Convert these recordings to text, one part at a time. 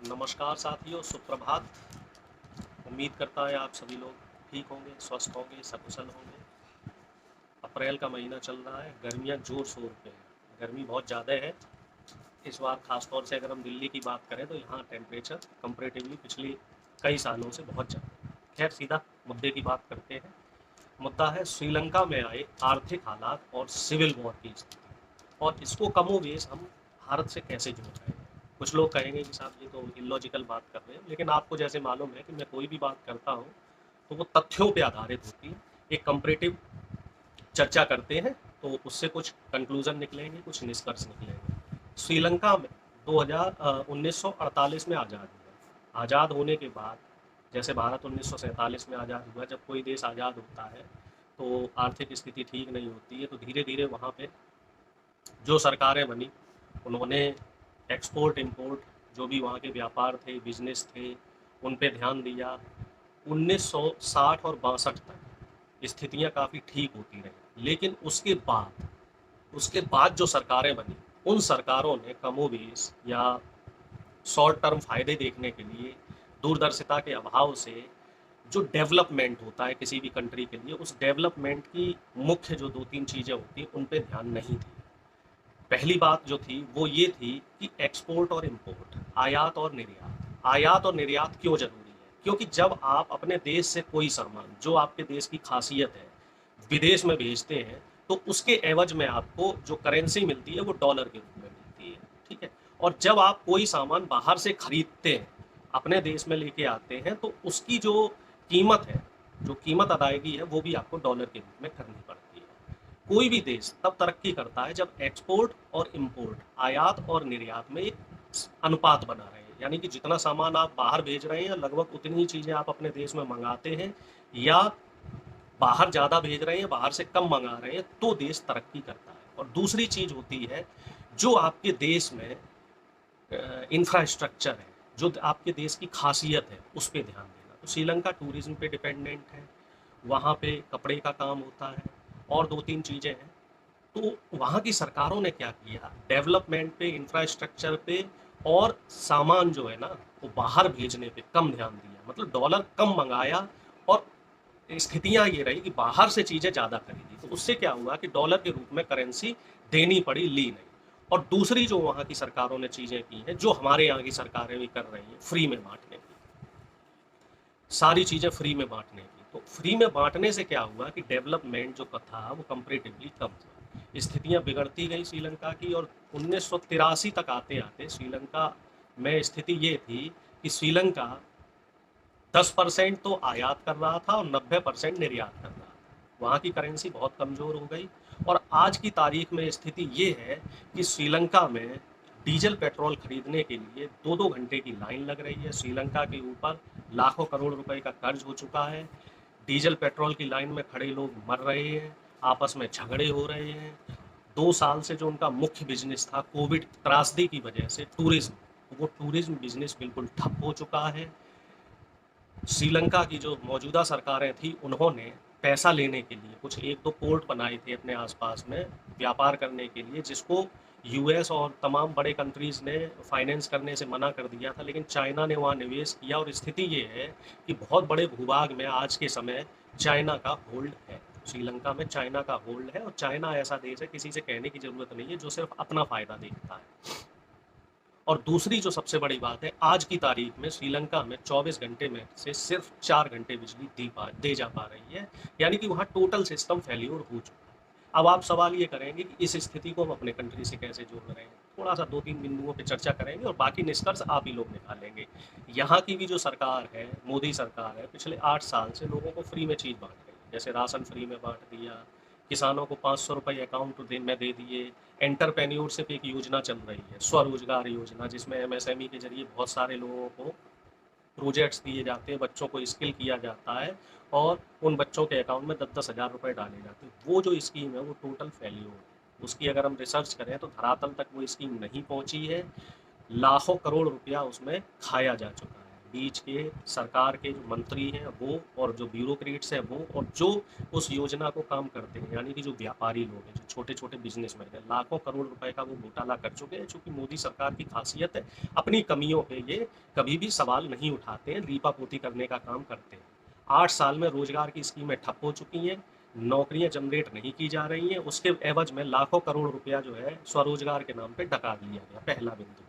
नमस्कार साथियों, सुप्रभात। उम्मीद करता है आप सभी लोग ठीक होंगे, स्वस्थ होंगे, सकुशल होंगे। अप्रैल का महीना चल रहा है, गर्मियाँ ज़ोर शोर पे हैं। गर्मी बहुत ज़्यादा है इस बार। ख़ास तौर से अगर हम दिल्ली की बात करें तो यहाँ टेम्परेचर कंपैरेटिवली पिछले कई सालों से बहुत ज़्यादा है। खैर, सीधा मुद्दे की बात करते हैं। मुद्दा है श्रीलंका में आए आर्थिक हालात और सिविल वॉर की स्थिति, और इसको कमोबेश हम भारत से कैसे जोड़ रहे हैं। कुछ लोग कहेंगे कि साहब ये तो इलॉजिकल बात कर रहे हैं, लेकिन आपको जैसे मालूम है कि मैं कोई भी बात करता हूँ तो वो तथ्यों पे आधारित होती है। एक कंपैरेटिव चर्चा करते हैं तो उससे कुछ कंक्लूजन निकलेंगे, कुछ निष्कर्ष निकलेंगे। श्रीलंका में 1948 में आज़ाद हुआ। आज़ाद होने के बाद, जैसे भारत 1947 में आज़ाद हुआ, जब कोई देश आज़ाद होता है तो आर्थिक स्थिति ठीक नहीं होती है, तो धीरे धीरे वहाँ पे जो सरकारें बनी उन्होंने एक्सपोर्ट इंपोर्ट, जो भी वहाँ के व्यापार थे, बिजनेस थे, उन पे ध्यान दिया। 1960 और 62 तक स्थितियाँ काफ़ी ठीक होती रही, लेकिन उसके बाद जो सरकारें बनी, उन सरकारों ने कमोबेश या शॉर्ट टर्म फायदे देखने के लिए, दूरदर्शिता के अभाव से, जो डेवलपमेंट होता है किसी भी कंट्री के लिए, उस डेवलपमेंट की मुख्य जो दो तीन चीज़ें होती हैं उन पे ध्यान नहीं दी। पहली बात जो थी वो ये थी कि एक्सपोर्ट और इंपोर्ट, आयात और निर्यात। आयात और निर्यात क्यों जरूरी है? क्योंकि जब आप अपने देश से कोई सामान, जो आपके देश की खासियत है, विदेश में भेजते हैं, तो उसके एवज में आपको जो करेंसी मिलती है वो डॉलर के रूप में मिलती है। ठीक है। और जब आप कोई सामान बाहर से खरीदते हैं, अपने देश में लेके आते हैं, तो उसकी जो कीमत है, जो कीमत अदायगी है, वो भी आपको डॉलर के रूप में करनी पड़ती है। कोई भी देश तब तरक्की करता है जब एक्सपोर्ट और इंपोर्ट, आयात और निर्यात में एक अनुपात बना रहे हैं। यानी कि जितना सामान आप बाहर भेज रहे हैं, लगभग उतनी ही चीज़ें आप अपने देश में मंगाते हैं, या बाहर ज़्यादा भेज रहे हैं, बाहर से कम मंगा रहे हैं, तो देश तरक्की करता है। और दूसरी चीज़ होती है, जो आपके देश में इंफ्रास्ट्रक्चर है, जो आपके देश की खासियत है, उस पर ध्यान देना। तो श्रीलंका टूरिज्म पे डिपेंडेंट है, वहाँ पे कपड़े का काम होता है, और दो तीन चीज़ें हैं। तो वहाँ की सरकारों ने क्या किया, डेवलपमेंट पे, इंफ्रास्ट्रक्चर पे, और सामान जो है ना वो बाहर भेजने पे कम ध्यान दिया, मतलब डॉलर कम मंगाया। और स्थितियाँ ये रही कि बाहर से चीज़ें ज़्यादा खरीदी, तो उससे क्या हुआ कि डॉलर के रूप में करेंसी देनी पड़ी, ली नहीं। और दूसरी जो वहाँ की सरकारों ने चीज़ें की हैं, जो हमारे यहाँ की सरकारें भी कर रही हैं, फ्री में बांटने की, सारी चीज़ें फ्री में बांटने की। तो फ्री में बांटने से क्या हुआ कि डेवलपमेंट जो था वो कंपेरेटिवली कम हुआ, स्थितियाँ बिगड़ती गई श्रीलंका की। और 1983 तक आते आते श्रीलंका में स्थिति ये थी कि श्रीलंका 10% तो आयात कर रहा था और 90% निर्यात कर रहा था। वहाँ की करेंसी बहुत कमज़ोर हो गई। और आज की तारीख में स्थिति ये है कि श्रीलंका में डीजल पेट्रोल खरीदने के लिए 2-2 घंटे की लाइन लग रही है। श्रीलंका के ऊपर लाखों करोड़ रुपए का कर्ज हो चुका है। डीजल पेट्रोल की लाइन में खड़े लोग मर रहे हैं, आपस में झगड़े हो रहे हैं। 2 साल से जो उनका मुख्य बिजनेस था, कोविड त्रासदी की वजह से टूरिज्म, वो टूरिज्म बिजनेस बिल्कुल ठप हो चुका है। श्रीलंका की जो मौजूदा सरकारें थी, उन्होंने पैसा लेने के लिए कुछ एक दो पोर्ट बनाए थे अपने आसपास में व्यापार करने के लिए, जिसको यूएस और तमाम बड़े कंट्रीज़ ने फाइनेंस करने से मना कर दिया था, लेकिन चाइना ने वहाँ निवेश किया। और स्थिति ये है कि बहुत बड़े भूभाग में आज के समय चाइना का होल्ड है। श्रीलंका में चाइना का होल्ड है, और चाइना ऐसा देश है, किसी से कहने की ज़रूरत नहीं है, जो सिर्फ अपना फ़ायदा देखता है। और दूसरी जो सबसे बड़ी बात है, आज की तारीख में श्रीलंका में 24 घंटे में से सिर्फ 4 घंटे बिजली दे जा पा रही है। यानी कि वहाँ टोटल सिस्टम फेल्योर हो चुका है। अब आप सवाल ये करेंगे कि इस स्थिति को हम अपने कंट्री से कैसे जोड़ रहे हैं। थोड़ा सा 2-3 बिंदुओं पे चर्चा करेंगे और बाकी निष्कर्ष आप ही लोग निकालेंगे। यहाँ की भी जो सरकार है, मोदी सरकार है, पिछले 8 साल से लोगों को फ्री में चीज़ बांट रही है। जैसे राशन फ्री में बांट दिया, किसानों को 500 रुपये अकाउंट में दे दिए। एंटरप्रेन्योरशिप एक योजना चल रही है, स्वरोजगार योजना, जिसमें एमएसएमई के जरिए बहुत सारे लोगों को प्रोजेक्ट्स दिए जाते हैं, बच्चों को स्किल किया जाता है, और उन बच्चों के अकाउंट में 10-10 हज़ार रुपये डाले जाते हैं। वो जो स्कीम है वो टोटल फेल्योर है। उसकी अगर हम रिसर्च करें तो धरातल तक वो स्कीम नहीं पहुंची है। लाखों करोड़ रुपया उसमें खाया जा चुका है। बीच के सरकार के जो मंत्री हैं वो और जो ब्यूरोक्रेट्स हैं वो और जो उस योजना को काम करते हैं, यानी कि जो व्यापारी लोग हैं, जो छोटे-छोटे बिज़नेसमैन हैं, लाखों करोड़ रुपए का वो घोटाला कर चुके हैं। चूँकि मोदी सरकार की ख़ासियत है, अपनी कमियों पे ये कभी भी सवाल नहीं उठाते हैं, लीपापोती करने का काम करते हैं। 8 साल में रोज़गार की स्कीमें ठप हो चुकी हैं, नौकरियाँ जनरेट नहीं की जा रही हैं, उसके एवज़ में लाखों करोड़ रुपया जो है स्वरोज़गार के नाम पे डकार लिया गया, पहला बिंदु।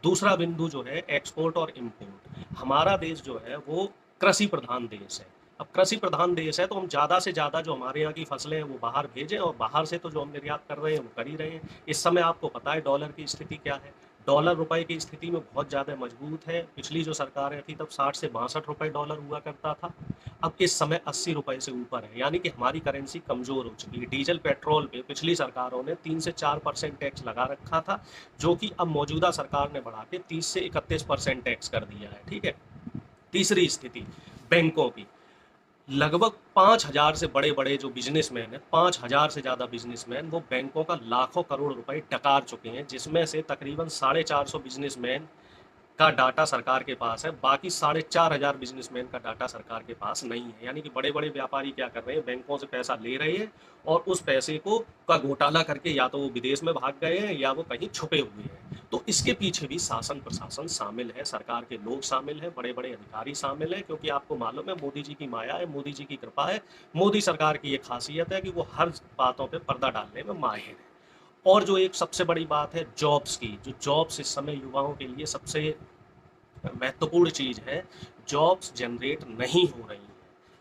दूसरा बिंदु जो है एक्सपोर्ट और इम्पोर्ट। हमारा देश जो है वो कृषि प्रधान देश है। अब कृषि प्रधान देश है तो हम ज़्यादा से ज़्यादा जो हमारे यहाँ की फसलें हैं वो बाहर भेजें, और बाहर से तो जो हम निर्यात कर रहे हैं वो कर ही रहे हैं। इस समय आपको पता है डॉलर की स्थिति क्या है। डॉलर रुपए की स्थिति में बहुत ज़्यादा मजबूत है। पिछली जो सरकारें थी तब 60 से 62 रुपए डॉलर हुआ करता था। अब इस समय 80 रुपए से ऊपर है, यानी कि हमारी करेंसी कमज़ोर हो चुकी है। डीज़ल, पेट्रोल पे पिछली सरकारों ने 3 से 4% टैक्स लगा रखा था, जो कि अब मौजूदा सरकार ने बढ़ा के 30 से 31% टैक्स कर दिया है, ठीक है? तीसरी स्थिति बैंकों की। लगभग 5,000 से बड़े-बड़े जो बिज़नेसमैन हैं, 5,000 से ज़्यादा बिज़नेसमैन वो बैंकों का लाखों करोड़ रुपए डकार चुके हैं, जिसमें से तकरीबन 450 बिज़नेसमैन का डाटा सरकार के पास है, बाकी 4,500 बिज़नेसमैन का डाटा सरकार के पास नहीं है। यानी कि बड़े-बड़े व्यापारी क्या कर रहे हैं, बैंकों से पैसा ले रहे हैं और उस पैसे को का घोटाला करके या तो वो विदेश में भाग गए हैं या वो कहीं छुपे हुए हैं। तो इसके पीछे भी शासन प्रशासन शामिल है, सरकार के लोग शामिल हैं, बड़े-बड़े अधिकारी शामिल हैं, क्योंकि आपको मालूम है मोदी जी की माया है, मोदी जी की कृपा है, मोदी सरकार की ये खासियत है कि वो हर बातों पे पर्दा डालने में माहिर है। और जो एक सबसे बड़ी बात है जॉब्स की, जो जॉब्स इस समय युवाओं के लिए सबसे महत्वपूर्ण चीज़ है, जॉब्स जनरेट नहीं हो रही हैं।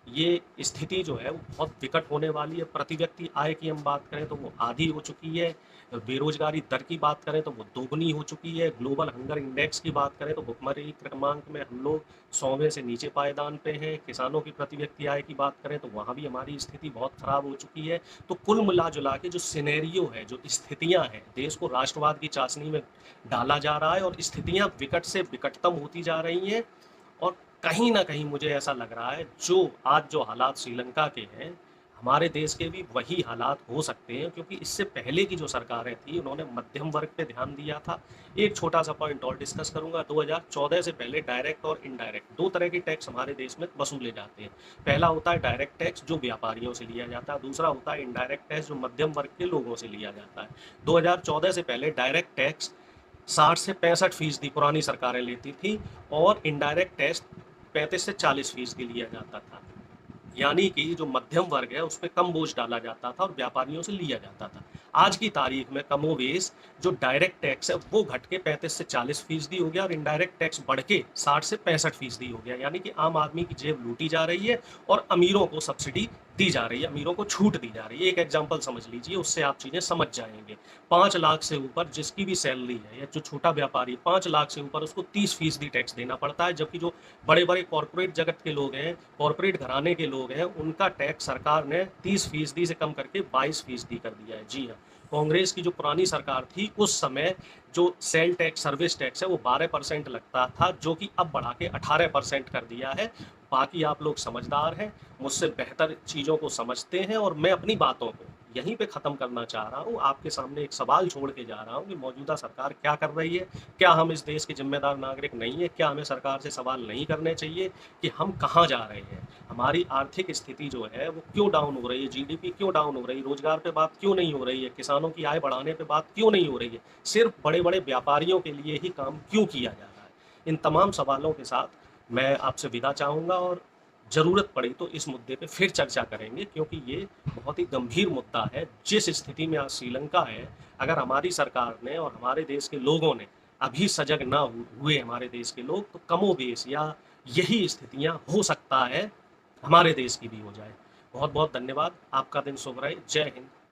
ये स्थिति जो है वो बहुत विकट होने वाली है। प्रति व्यक्ति आय की हम बात करें तो वो आधी हो चुकी है, बेरोज़गारी दर की बात करें तो वो दोगुनी हो चुकी है, ग्लोबल हंगर इंडेक्स की बात करें तो भुखमरी क्रमांक में हम लोग 100वें से नीचे पायदान पे हैं, किसानों की प्रति व्यक्ति आय की बात करें तो वहाँ भी हमारी स्थिति बहुत ख़राब हो चुकी है। तो कुल मिला-जुला के जो सिनेरियो है, जो स्थितियाँ हैं, देश को राष्ट्रवाद की चाशनी में डाला जा रहा है और स्थितियाँ विकट से विकटतम होती जा रही हैं। और कहीं न कहीं मुझे ऐसा लग रहा है जो आज जो हालात श्रीलंका के हैं, हमारे देश के भी वही हालात हो सकते हैं, क्योंकि इससे पहले की जो सरकारें थी उन्होंने मध्यम वर्ग पे ध्यान दिया था। एक छोटा-सा पॉइंट और डिस्कस करूँगा, 2014 से पहले डायरेक्ट और इनडायरेक्ट 2 तरह के टैक्स हमारे देश में वसूले जाते हैं। पहला होता है डायरेक्ट टैक्स जो व्यापारियों से लिया जाता है, दूसरा होता है इनडायरेक्ट टैक्स जो मध्यम वर्ग के लोगों से लिया जाता है। 2014 से पहले डायरेक्ट टैक्स 60 से 65% पुरानी सरकारें लेती थी और इनडायरेक्ट टैक्स 35 से 40% लिया जाता था। यानी कि जो मध्यम वर्ग है उस पे कम बोझ डाला जाता था और व्यापारियों से लिया जाता था। आज की तारीख में कमोबेश जो डायरेक्ट टैक्स है वो घट के 35 से 40% हो गया और इनडायरेक्ट टैक्स बढ़ के 60 से 65% हो गया। यानी कि आम आदमी की जेब लूटी जा रही है और अमीरों को सब्सिडी दी जा रही है, अमीरों को छूट दी जा रही है। एक एग्जांपल समझ लीजिए, उससे आप चीज़ें समझ जाएँगे। 5 लाख से ऊपर जिसकी भी सैलरी है या जो छोटा व्यापारी 5 लाख से ऊपर उसको 30% टैक्स देना पड़ता है, जबकि जो बड़े-बड़े कॉर्पोरेट जगत के लोग हैं, कॉर्पोरेट घराने के लोग हैं, उनका टैक्स सरकार ने 30% से कम करके 22% कर दिया है। जी हाँ, कांग्रेस की जो पुरानी सरकार थी उस समय जो सेल टैक्स, सर्विस टैक्स है वो 12% लगता था, जो कि अब बढ़ा के 18% कर दिया है। बाकी आप लोग समझदार हैं, मुझसे बेहतर चीज़ों को समझते हैं और मैं अपनी बातों को यहीं पे ख़त्म करना चाह रहा हूँ। आपके सामने एक सवाल छोड़ के जा रहा हूँ कि मौजूदा सरकार क्या कर रही है? क्या हम इस देश के ज़िम्मेदार नागरिक नहीं हैं? क्या हमें सरकार से सवाल नहीं करने चाहिए कि हम कहाँ जा रहे हैं? हमारी आर्थिक स्थिति जो है वो क्यों डाउन हो रही है? जीडीपी क्यों डाउन हो रही है? रोज़गार पे बात क्यों नहीं हो रही है? किसानों की आय बढ़ाने पे बात क्यों नहीं हो रही है? सिर्फ़ बड़े-बड़े व्यापारियों के लिए ही काम क्यों किया जा रहा है? इन तमाम सवालों के साथ मैं आपसे विदा चाहूँगा और ज़रूरत पड़ी तो इस मुद्दे पे फिर चर्चा करेंगे, क्योंकि ये बहुत ही गंभीर मुद्दा है। जिस स्थिति में आज श्रीलंका है, अगर हमारी सरकार ने और हमारे देश के लोगों ने अभी सजग ना हुए हमारे देश के लोग, तो कमोबेश या यही स्थितियाँ हो सकता है हमारे देश की भी हो जाए। बहुत-बहुत धन्यवाद। आपका दिन शुभ रहे। जय हिंद।